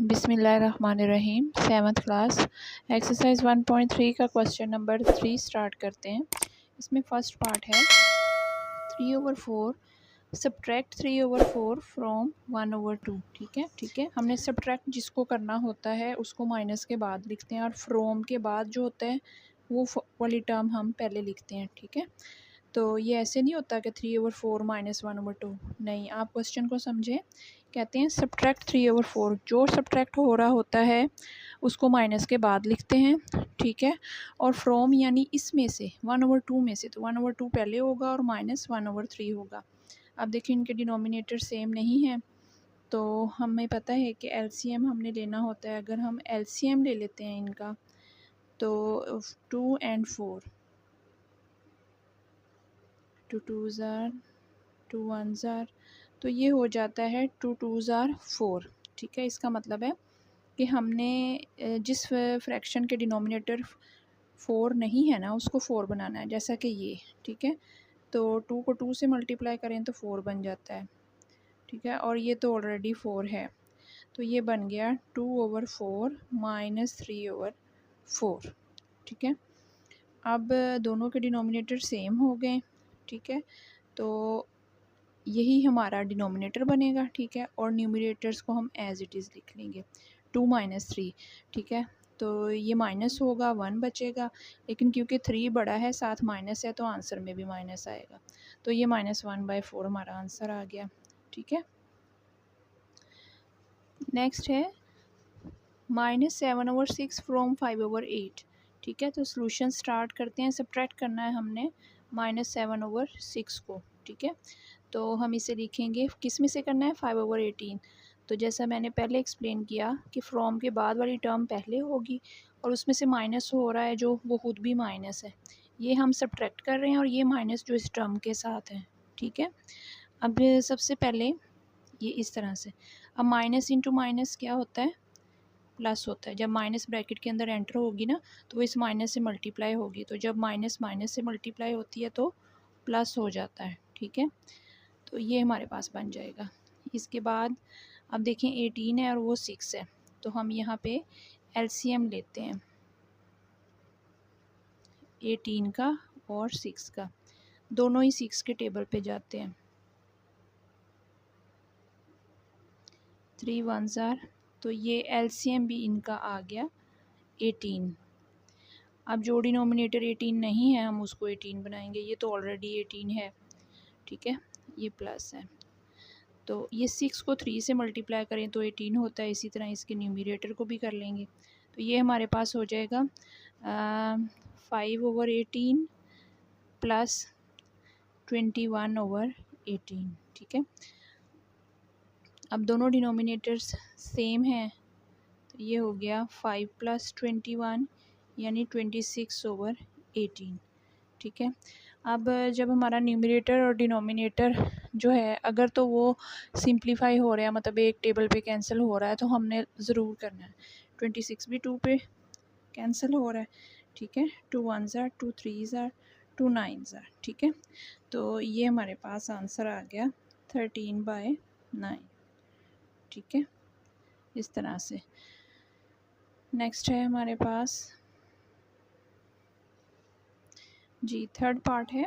बिस्मिल्लाहिर्रहमानिर्रहीम। 7th class exercise 1.3 का question number 3 start करते हैं। इसमें फर्स्ट पार्ट है 3/4 सब्ट्रैक्ट 3/4 फ्रॉम 1/2। ठीक है, हमने सब्ट्रैक्ट जिसको करना होता है उसको माइनस के बाद लिखते हैं और फ्रॉम के बाद जो होता है वो वाली टर्म हम पहले लिखते हैं। ठीक है, तो ये ऐसे नहीं होता कि 3/4 माइनस 1/2, नहीं, आप क्वेश्चन को समझें। कहते हैं सब्ट्रैक्ट 3/4, जो सब्ट्रैक्ट हो रहा होता है उसको माइनस के बाद लिखते हैं। ठीक है, और फ्रॉम यानी इसमें से 1/2 में से, तो 1/2 पहले होगा और माइनस 1/3 होगा। अब देखिए इनके डिनोमिनेटर सेम नहीं है, तो हमें पता है कि एलसीएम हमने लेना होता है। अगर हम एलसीएम ले लेते हैं इनका, तो 2 and 4, 2 2s are 2 1s are, तो ये हो जाता है 2 2s are 4। ठीक है, इसका मतलब है कि हमने जिस फ्रैक्शन के डिनोमिनेटर 4 नहीं है ना उसको 4 बनाना है, जैसा कि ये। ठीक है, तो 2 को 2 से मल्टीप्लाई करें तो 4 बन जाता है। ठीक है, और ये तो ऑलरेडी 4 है, तो ये बन गया 2/4 माइनस 3/4। ठीक है, अब दोनों के डिनोमिनेटर सेम हो गए। ठीक है, तो यही हमारा डिनोमिनेटर बनेगा। ठीक है, और न्यूमरेटर्स को हम एज इट इज़ लिख लेंगे 2 - 3। ठीक है, तो ये माइनस होगा, 1 बचेगा, लेकिन क्योंकि 3 बड़ा है साथ माइनस है तो आंसर में भी माइनस आएगा, तो ये -1/4 हमारा आंसर आ गया। ठीक है, नेक्स्ट है -7/6 फ्रॉम 5/8। ठीक है, तो सोल्यूशन स्टार्ट करते हैं। सब्ट्रैक्ट करना है हमने -7/6 को। ठीक है, तो हम इसे लिखेंगे, किस में से करना है, 5/18। तो जैसा मैंने पहले एक्सप्लेन किया कि फ्रॉम के बाद वाली टर्म पहले होगी और उसमें से माइनस हो रहा है जो, वो खुद भी माइनस है। ये हम सब्ट्रैक्ट कर रहे हैं और ये माइनस जो इस टर्म के साथ है। ठीक है, अब सबसे पहले ये इस तरह से, अब माइनस इंटू माइनस क्या होता है, प्लस होता है। जब माइनस ब्रैकेट के अंदर एंटर होगी ना तो वो इस माइनस से मल्टीप्लाई होगी, तो जब माइनस माइनस से मल्टीप्लाई होती है तो प्लस हो जाता है। ठीक है, तो ये हमारे पास बन जाएगा। इसके बाद अब देखें 18 है और वो 6 है, तो हम यहाँ पे एलसीएम लेते हैं 18 का और 6 का, दोनों ही 6 के टेबल पे जाते हैं। 3 1s are, तो ये एलसीएम भी इनका आ गया 18। अब जो डिनोमिनेटर 18 नहीं है हम उसको 18 बनाएंगे, ये तो ऑलरेडी 18 है। ठीक है, ये प्लस है, तो ये 6 को 3 से मल्टीप्लाई करें तो 18 होता है, इसी तरह इसके न्यूमरेटर को भी कर लेंगे। तो ये हमारे पास हो जाएगा 5/18 प्लस 21/18। ठीक है, अब दोनों डिनोमिनेटर्स सेम हैं, तो ये हो गया 5 + 21 यानी 26/18। ठीक है, अब जब हमारा न्यूमरेटर और डिनोमिनेटर जो है अगर तो वो सिंप्लीफाई हो रहा है, मतलब एक टेबल पे कैंसिल हो रहा है, तो हमने ज़रूर करना है। 26 भी 2 पे कैंसिल हो रहा है। ठीक है, 2 1s are 2 3s are 2 9s are। ठीक है, तो ये हमारे पास आंसर आ गया 13/9। ठीक है, इस तरह से। नेक्स्ट है हमारे पास जी थर्ड पार्ट है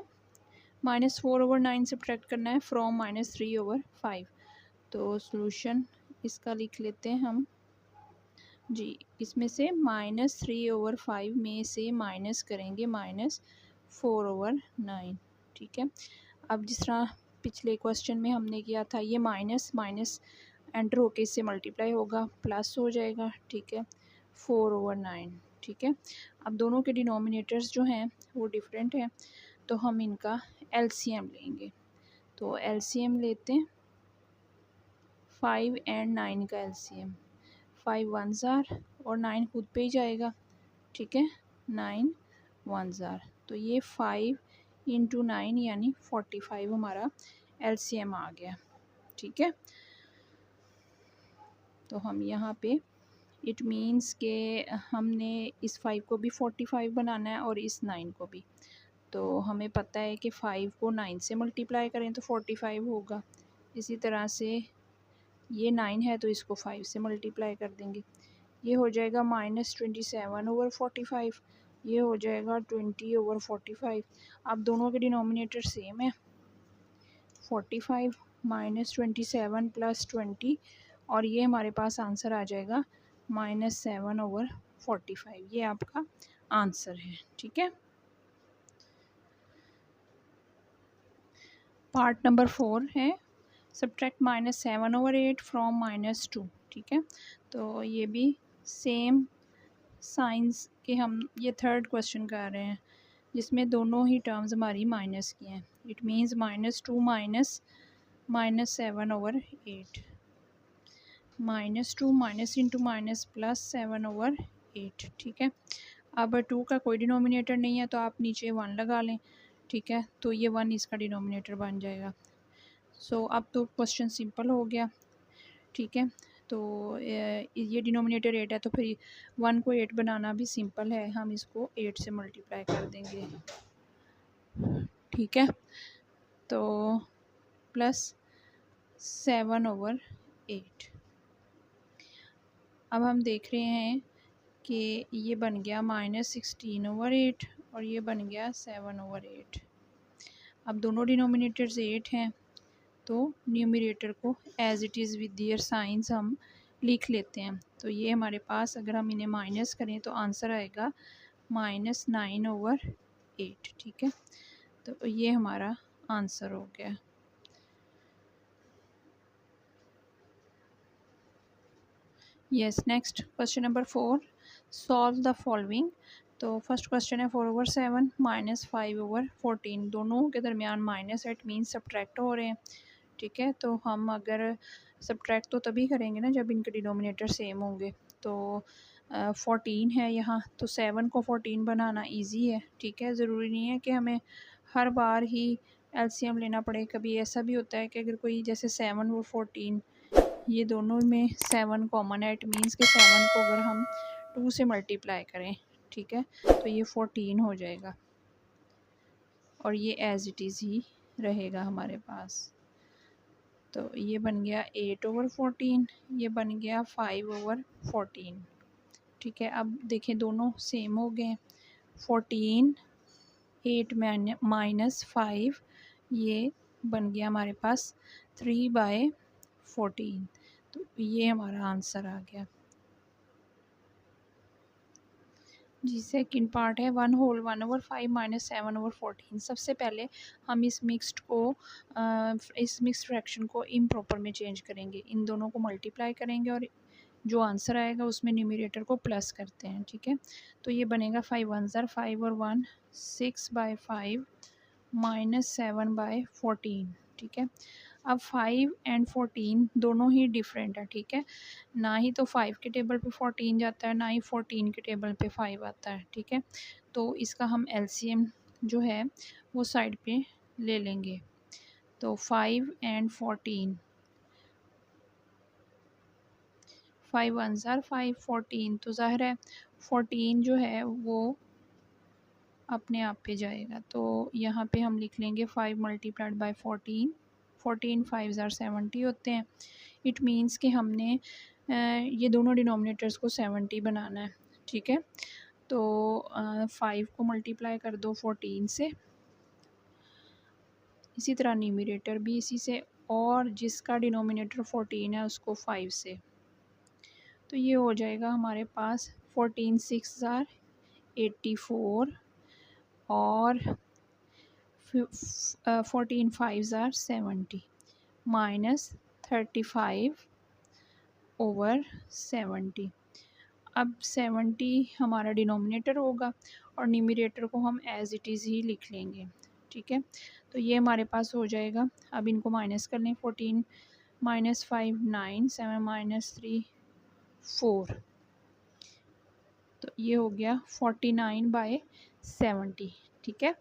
-4/9 सब्ट्रैक्ट करना है फ्रॉम -3/5। तो सॉल्यूशन इसका लिख लेते हैं हम जी। इसमें से -3/5 में से माइनस करेंगे -4/9। ठीक है, अब जिस तरह पिछले क्वेश्चन में हमने किया था, ये माइनस माइनस एंटर होके इससे मल्टीप्लाई होगा, प्लस हो जाएगा। ठीक है, 4/9। ठीक है, अब दोनों के डिनोमिनेटर्स जो हैं वो डिफरेंट हैं, तो हम इनका एलसीएम लेंगे। तो एलसीएम लेते हैं 5 and 9 का एलसीएम। 5 1s are और 9 खुद पे ही जाएगा। ठीक है, 9 1s are, तो ये 5 × 9 यानी 45 हमारा एलसीएम आ गया। ठीक है, तो हम यहाँ पे इट मीन्स के हमने इस 5 को भी 45 बनाना है और इस 9 को भी। तो हमें पता है कि 5 को 9 से मल्टीप्लाई करें तो 45 होगा, इसी तरह से ये 9 है तो इसको 5 से मल्टीप्लाई कर देंगे, ये हो जाएगा -27/45, ये हो जाएगा 20/45। अब दोनों के डिनोमिनेटर सेम है, 45 -27 + 20, और ये हमारे पास आंसर आ जाएगा -7/45। ये आपका आंसर है, ठीक है। पार्ट नंबर 4 है सब्ट्रैक्ट -7/8 फ्रॉम -2, ठीक है। तो ये भी सेम साइंस के हम ये थर्ड क्वेश्चन कर रहे हैं, जिसमें दोनों ही टर्म्स हमारी माइनस की हैं। It means -2 -7/8, -2 minus into minus +7/8, ठीक है। अब 2 का कोई डिनोमिनेटर नहीं है तो आप नीचे 1 लगा लें, ठीक है, तो ये 1 इसका डिनोमिनेटर बन जाएगा। सो अब तो क्वेश्चन सिंपल हो गया, ठीक है। तो ये डिनोमिनेटर 8 है तो फिर 1 को 8 बनाना भी सिंपल है, हम इसको 8 से मल्टीप्लाई कर देंगे, ठीक है। तो +7/8। अब हम देख रहे हैं कि ये बन गया -16/8 और ये बन गया 7/8। अब दोनों डिनोमिनेटर्स 8 हैं तो न्यूमरेटर को as it is with their signs हम लिख लेते हैं। तो ये हमारे पास अगर हम इन्हें माइनस करें तो आंसर आएगा -9/8, ठीक है। तो ये हमारा आंसर हो गया। Yes, next question number 4, solve the following. तो फर्स्ट क्वेश्चन है 4/7 -5/14, दोनों के दरमियान माइनस, इट मीन्स सब्ट्रैक्ट हो रहे हैं, ठीक है। तो हम अगर सब्ट्रैक्ट तो तभी करेंगे ना जब इनके डिनोमिनेटर सेम होंगे। तो 14 है यहाँ, तो 7 को 14 बनाना इजी है, ठीक है। ज़रूरी नहीं है कि हमें हर बार ही एलसीएम लेना पड़े, कभी ऐसा भी होता है कि अगर कोई जैसे 7 और 14 ये दोनों में 7 कॉमन है, इट मीन्स कि 7 को अगर हम 2 से मल्टीप्लाई करें, ठीक है, तो ये 14 हो जाएगा और ये एज इट इज़ ही रहेगा हमारे पास। तो ये बन गया 8/14, ये बन गया 5/14, ठीक है। अब देखें दोनों सेम हो गए, 14 8 -5, ये बन गया हमारे पास 3/14। तो ये हमारा आंसर आ गया जी। सेकंड पार्ट है 1/1/5 -7/14। सबसे पहले हम इस मिक्स्ड फ्रैक्शन को इम्प्रॉपर में चेंज करेंगे, इन दोनों को मल्टीप्लाई करेंगे और जो आंसर आएगा उसमें न्यूमरेटर को प्लस करते हैं, ठीक है। तो ये बनेगा 5 1 5 और 1 6/5 -7/14, ठीक है। अब 5 एंड 14 दोनों ही डिफरेंट है, ठीक है। ना ही तो 5 के टेबल पे 14 जाता है, ना ही 14 के टेबल पे 5 आता है, ठीक है। तो इसका हम एलसीएम जो है वो साइड पे ले लेंगे। तो 5 एंड 14, 5 1 5, 14 तो ज़ाहिर है 14 जो है वो अपने आप पे जाएगा। तो यहाँ पे हम लिख लेंगे 5 × 14, 14 5 70 होते हैं। इट मीन्स कि हमने ये दोनों डिनोमिनेटर्स को 70 बनाना है, ठीक है। तो 5 को मल्टीप्लाई कर दो 14 से, इसी तरह न्यूमरेटर भी इसी से, और जिसका डिनोमिनेटर 14 है उसको 5 से। तो ये हो जाएगा हमारे पास 14 6 84 और 14 5 70 -35/70। अब 70 हमारा डिनोमिनेटर होगा और न्यूमरेटर को हम एज इट इज़ ही लिख लेंगे, ठीक है। तो ये हमारे पास हो जाएगा। अब इनको माइनस कर लें, 14 -5 9 7 -3 4, तो ये हो गया 49/70, ठीक है।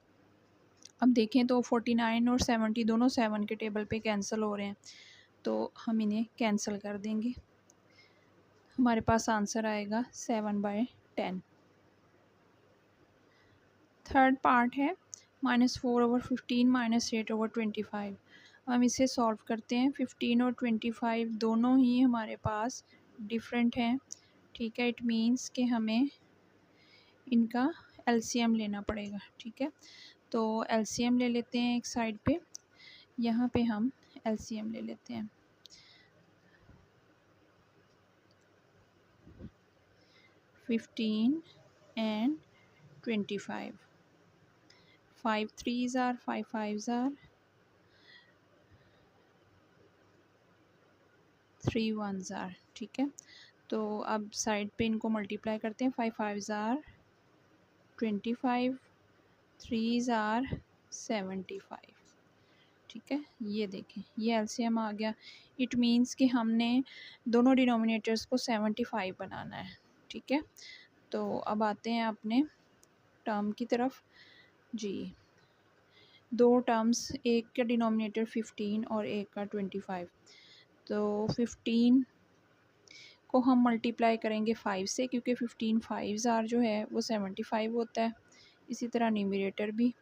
अब देखें तो 49 और 70 दोनों 7 के टेबल पे कैंसिल हो रहे हैं, तो हम इन्हें कैंसिल कर देंगे। हमारे पास आंसर आएगा 7/10। थर्ड पार्ट है -4/15 -8/25। हम इसे सॉल्व करते हैं। 15 और 25 दोनों ही हमारे पास डिफरेंट हैं, ठीक है। इट मीन्स कि हमें इनका एलसीएम लेना पड़ेगा, ठीक है। तो एलसीएम ले लेते हैं एक साइड पे, यहाँ पे हम एलसीएम ले लेते हैं। 15 and 25, 5 3s are 5 5s are 3 1s are, ठीक है। तो अब साइड पे इनको मल्टीप्लाई करते हैं। 5 5s are 25, 3s are 75, ठीक है। ये देखें, ये एलसीएम आ गया। इट मीन्स कि हमने दोनों डिनोमिनेटर्स को 75 बनाना है, ठीक है। तो अब आते हैं अपने टर्म की तरफ जी। दो टर्म्स, एक का डिनोमिनेटर 15 और एक का 25। तो 15 को हम मल्टीप्लाई करेंगे 5 से, क्योंकि 15 5s are जो है वो 75 होता है। इसी तरह न्यूमरेटर भी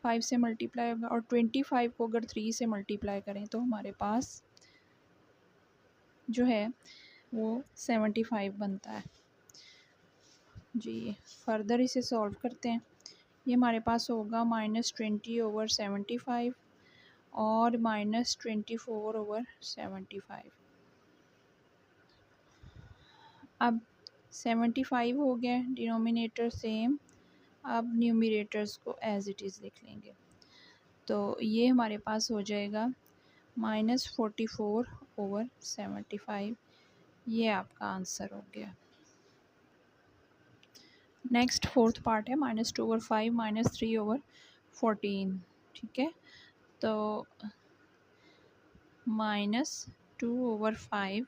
5 से मल्टीप्लाई होगा, और 25 को अगर 3 से मल्टीप्लाई करें तो हमारे पास जो है वो 75 बनता है जी। फर्दर इसे सॉल्व करते हैं। ये हमारे पास होगा -20/75 और -24/75। अब 75 हो गया, डिनोमिनेटर सेम। अब न्यूमरेटर्स को एज इट इज़ लिख लेंगे। तो ये हमारे पास हो जाएगा -44/75। ये आपका आंसर हो गया। नेक्स्ट फोर्थ पार्ट है -2/5 -3/14, ठीक है। तो -2/5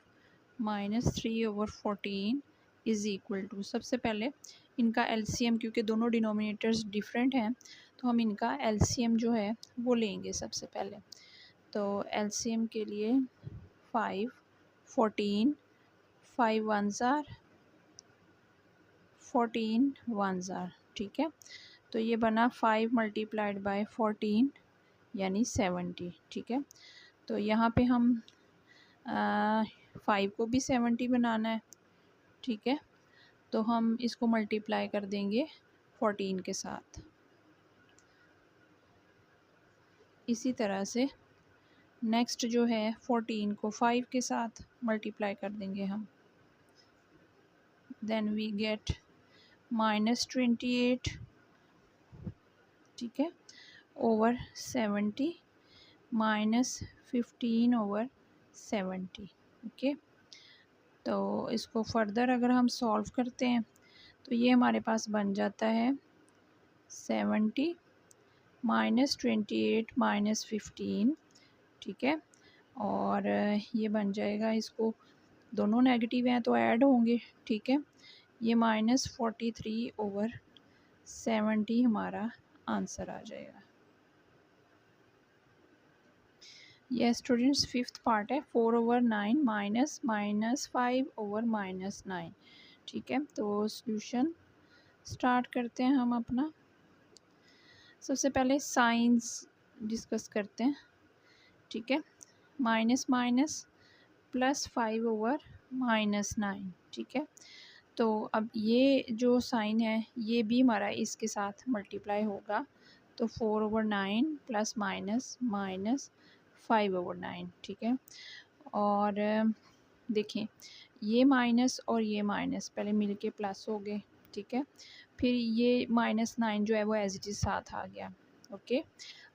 -3/14 इज़ इक्वल टू, सबसे पहले इनका एलसीएम, क्योंकि दोनों डिनोमिनेटर्स डिफरेंट हैं तो हम इनका एलसीएम जो है वो लेंगे सबसे पहले। तो एलसीएम के लिए 5 14, 5 1s are 14 1s are, ठीक है। तो ये बना 5 × 14 यानी 70, ठीक है। तो यहाँ पे हम 5 को भी 70 बनाना है, ठीक है। तो हम इसको मल्टीप्लाई कर देंगे 14 के साथ। इसी तरह से नेक्स्ट जो है 14 को 5 के साथ मल्टीप्लाई कर देंगे हम। देन वी गेट -28, ठीक है, ओवर 70 -15/70, ओके। तो इसको फर्दर अगर हम सॉल्व करते हैं तो ये हमारे पास बन जाता है 70 -28 -15, ठीक है। और ये बन जाएगा, इसको दोनों नेगेटिव हैं तो ऐड होंगे, ठीक है। ये -43/70 हमारा आंसर आ जाएगा। यस स्टूडेंट्स, फिफ्थ पार्ट है 4/9 -5/9, ठीक है। तो सॉल्यूशन स्टार्ट करते हैं हम अपना। सबसे पहले साइंस डिस्कस करते हैं, ठीक है। माइनस माइनस +5/9, ठीक है। तो अब ये जो साइन है ये भी हमारा इसके साथ मल्टीप्लाई होगा। तो 4/9 प्लस माइनस माइनस 5/9, ठीक है। और देखें, ये माइनस और ये माइनस पहले मिलके प्लस हो गए, ठीक है। फिर ये -9 जो है वो एज इट इज़ साथ आ गया, ओके।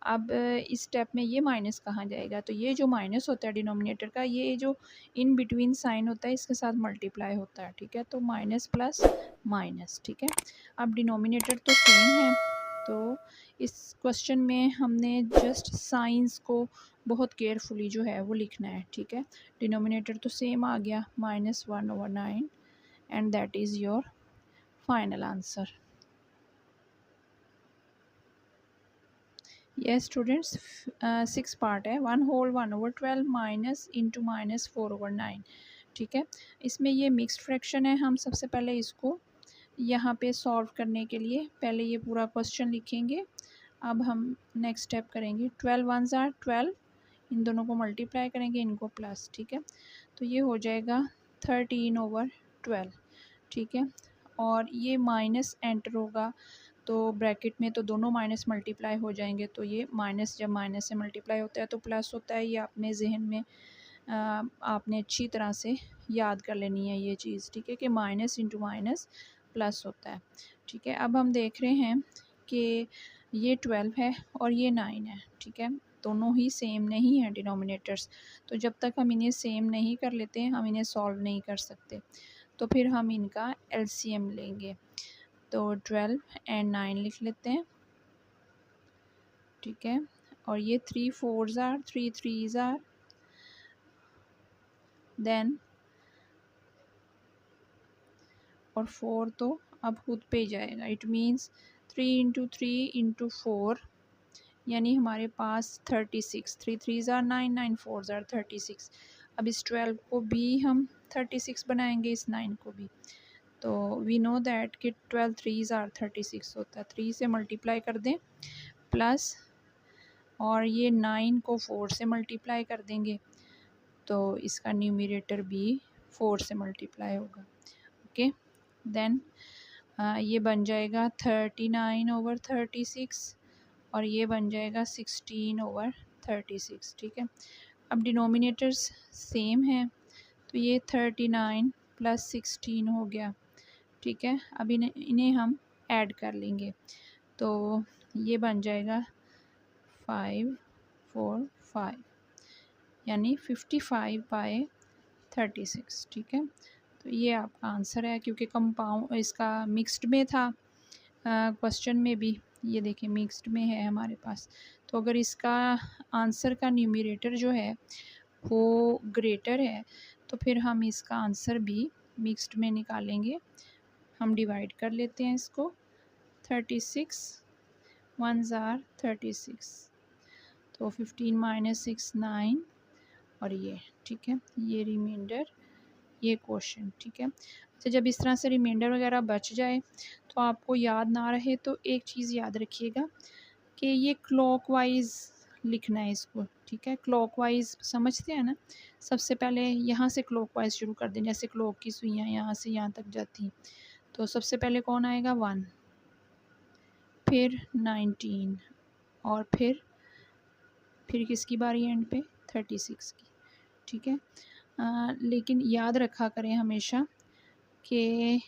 अब इस स्टेप में ये माइनस कहाँ जाएगा, तो ये जो माइनस होता है डिनोमिनेटर का, ये जो इन बिटवीन साइन होता है इसके साथ मल्टीप्लाई होता है, ठीक है। तो माइनस प्लस माइनस, ठीक है। अब डिनोमिनेटर तो सेम है, तो इस क्वेश्चन में हमने जस्ट साइंस को बहुत केयरफुली जो है वो लिखना है, ठीक है। डिनोमिनेटर तो सेम आ गया -1/9 and that is your final answer. Yes students, 6 part है 1/1/12 माइनस इंटू -4/9, ठीक है। इसमें ये मिक्स्ड फ्रैक्शन है। हम सबसे पहले इसको यहाँ पे सॉल्व करने के लिए पहले ये पूरा क्वेश्चन लिखेंगे। अब हम नेक्स्ट स्टेप करेंगे। 12 1s are 12 इन दोनों को मल्टीप्लाई करेंगे, इनको प्लस, ठीक है। तो ये हो जाएगा 13/12, ठीक है। और ये माइनस एंटर होगा तो ब्रैकेट में तो दोनों माइनस मल्टीप्लाई हो जाएंगे, तो ये माइनस जब माइनस से मल्टीप्लाई होता है तो प्लस होता है। ये अपने जहन में आपने अच्छी तरह से याद कर लेनी है ये चीज़, ठीक है, कि माइनस इंटू माइनस प्लस होता है, ठीक है। अब हम देख रहे हैं कि ये 12 है और ये 9 है, ठीक है। दोनों ही सेम नहीं है डिनोमिनेटर्स, तो जब तक हम इन्हें सेम नहीं कर लेते हम इन्हें सॉल्व नहीं कर सकते। तो फिर हम इनका एलसीएम लेंगे, तो 12 एंड 9 लिख लेते हैं, ठीक है। और ये 3 4s are 3 3s are, then और 4 तो अब खुद पे ही जाएगा। इट मीन्स 3 इंटू 3 इंटू 4, यानी हमारे पास 36। 3 3s आर 9, 9 4s आर 36। अब इस 12 को भी हम 36 बनाएंगे, इस 9 को भी। तो वी नो दैट कि 12 3s आर 36 होता है। 3 से मल्टीप्लाई कर दें प्लस, और ये 9 को 4 से मल्टीप्लाई कर देंगे तो इसका न्यूमरेटर भी 4 से मल्टीप्लाई होगा, ओके। देन ये बन जाएगा 39/36 और ये बन जाएगा 16/36, ठीक है। अब डिनोमिनेटर्स सेम हैं तो ये 39 + 16 हो गया, ठीक है। अब इन्हें हम ऐड कर लेंगे तो ये बन जाएगा 5 4 5, यानी 55/36, ठीक है। तो ये आपका आंसर है, क्योंकि कंपाउंड इसका मिक्स्ड में था क्वेश्चन में भी, ये देखिए मिक्स्ड में है हमारे पास। तो अगर इसका आंसर का न्यूमरेटर जो है वो ग्रेटर है तो फिर हम इसका आंसर भी मिक्स्ड में निकालेंगे। हम डिवाइड कर लेते हैं इसको, 36 1s आर 36, तो 15 - 6 9, और ये, ठीक है, ये रिमाइंडर, ये क्वेश्चन, ठीक है। अच्छा, जब इस तरह से रिमाइंडर वगैरह बच जाए तो आपको याद ना रहे तो एक चीज़ याद रखिएगा कि ये क्लॉकवाइज लिखना है इसको, ठीक है। क्लॉकवाइज समझते हैं ना, सबसे पहले यहाँ से क्लॉकवाइज शुरू कर दें, जैसे क्लॉक की सुइयाँ यहाँ से यहाँ तक जाती हैं। तो सबसे पहले कौन आएगा 1, फिर 19, और फिर किसकी बारी एंड पे 36 की, ठीक है। लेकिन याद रखा करें हमेशा कि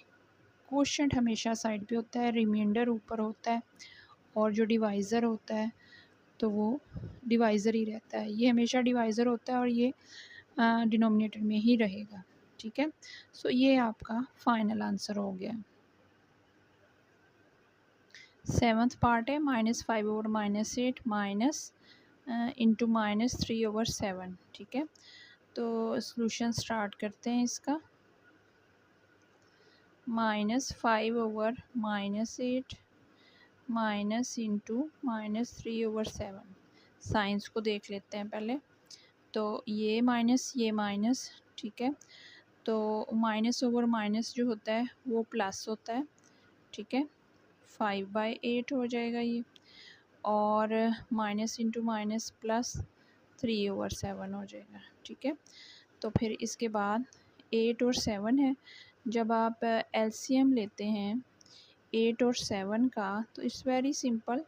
कोशेंट हमेशा साइड पे होता है, रिमाइंडर ऊपर होता है, और जो डिवाइज़र होता है तो वो डिवाइज़र ही रहता है। ये हमेशा डिवाइज़र होता है और ये डिनोमिनेटर में ही रहेगा, ठीक है। सो ये आपका फाइनल आंसर हो गया। 7th पार्ट है -5/-8 माइनस इंटू -3/7, ठीक है। तो सॉल्यूशन स्टार्ट करते हैं इसका। -5/-8 माइनस इंटू -3/7। साइंस को देख लेते हैं पहले। तो ये माइनस, ठीक है। तो माइनस जो होता है वो प्लस होता है, ठीक है। 5/8 हो जाएगा ये, और माइनस इंटू माइनस प्लस 3/7 हो जाएगा, ठीक है। तो फिर इसके बाद 8 और 7 है। जब आप एलसीएम लेते हैं 8 और 7 का तो इट्स वेरी सिंपल।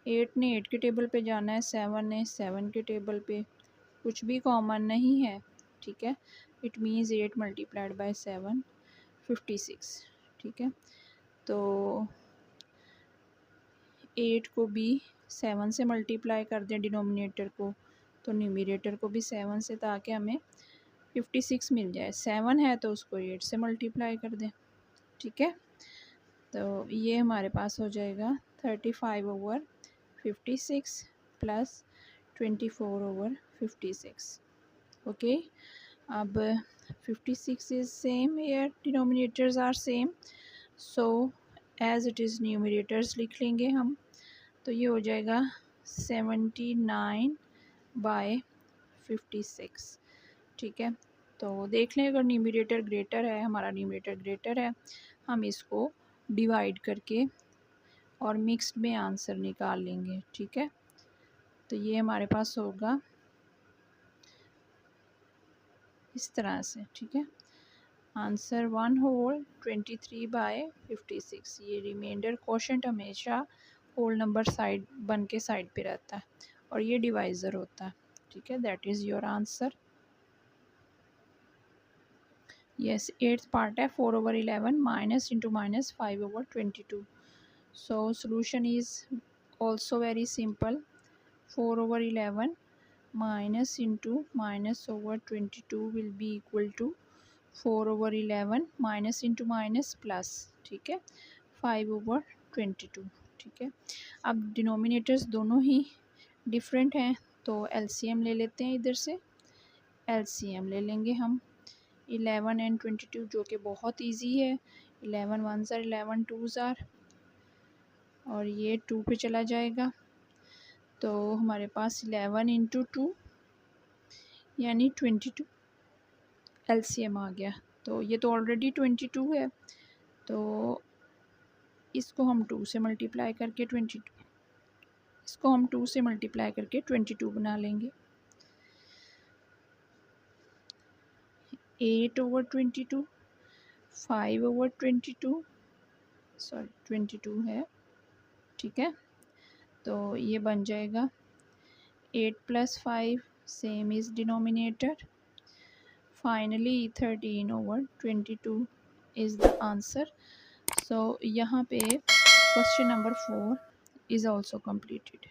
8 ने 8 के टेबल पे जाना है, 7 ने 7 के टेबल पे, कुछ भी कॉमन नहीं है, ठीक है। इट मीन्स 8 × 7 56, ठीक है। तो 8 को भी 7 से मल्टीप्लाई कर दें डिनोमिनेटर को, तो न्यूमरेटर को भी 7 से, ताकि हमें 56 मिल जाए। 7 है तो उसको 8 से मल्टीप्लाई कर दें, ठीक है। तो ये हमारे पास हो जाएगा 35/56 प्लस 24/56, ओके। अब 56 is same here, denominators are same, so as it is numerators लिख लेंगे हम। तो ये हो जाएगा 79/56, ठीक है। तो देख लें, अगर न्यूमरेटर ग्रेटर है, हमारा न्यूमरेटर ग्रेटर है, हम इसको डिवाइड करके और मिक्स्ड में आंसर निकाल लेंगे, ठीक है। तो ये हमारे पास होगा इस तरह से, ठीक है। Answer 1 whole 23/56। ये रिमाइंडर क्वोशंट हमेशा होल नंबर साइड बन के साइड पे रहता है और ये डिवाइज़र होता है, ठीक है। That is your answer. Yes, 8th part है 4/11 minus into minus 5/22। So solution is also very simple. 4/11 minus into minus over 22 will be equal to 4/11 minus into minus plus, ठीक है, 5/22, ठीक है। अब डिनोमिनेटर्स दोनों ही डिफरेंट हैं तो एलसीएम ले लेते हैं। इधर से एलसीएम ले लेंगे हम 11 एंड 22, जो कि बहुत इजी है। 11 1s are 11 2s are, और ये 2 पे चला जाएगा तो हमारे पास 11 इंटू 2 यानी 22 एलसीएम आ गया। तो ये तो ऑलरेडी 22 है तो इसको हम 2 से मल्टीप्लाई करके 22 बना लेंगे। 8/22, 5/22, सॉरी 22 है, ठीक है। तो ये बन जाएगा 8 + 5 same is denominator. Finally 13/22 is the answer. So यहाँ पे question number 4 is also completed।